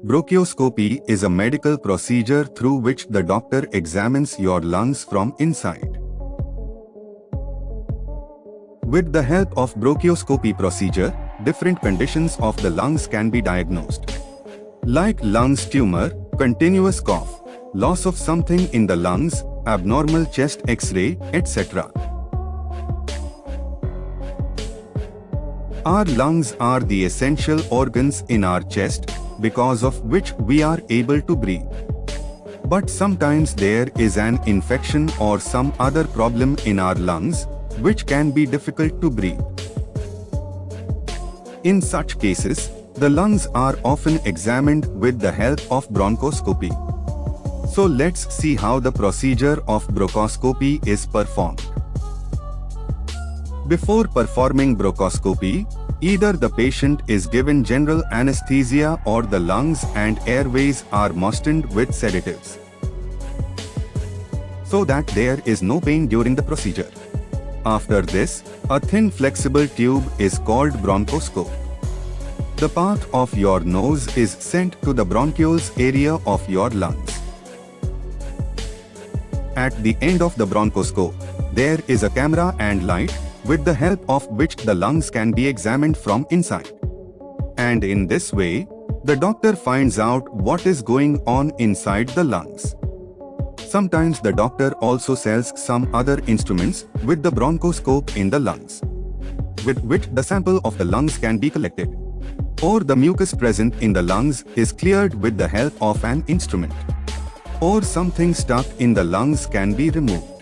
Bronchoscopy is a medical procedure through which the doctor examines your lungs from inside. With the help of bronchoscopy procedure, different conditions of the lungs can be diagnosed, like lungs tumor, continuous cough, loss of something in the lungs, abnormal chest X-ray, etc. Our lungs are the essential organs in our chest, because of which we are able to breathe. But sometimes there is an infection or some other problem in our lungs, which can be difficult to breathe. In such cases, the lungs are often examined with the help of bronchoscopy. So let's see how the procedure of bronchoscopy is performed. Before performing bronchoscopy, either the patient is given general anesthesia or the lungs and airways are moistened with sedatives, so that there is no pain during the procedure. After this, a thin flexible tube is called bronchoscope. The part of your nose is sent to the bronchioles area of your lungs. At the end of the bronchoscope, there is a camera and light, with the help of which the lungs can be examined from inside. And in this way, the doctor finds out what is going on inside the lungs. Sometimes the doctor also sells some other instruments with the bronchoscope in the lungs, with which the sample of the lungs can be collected, or the mucus present in the lungs is cleared with the help of an instrument, or something stuck in the lungs can be removed.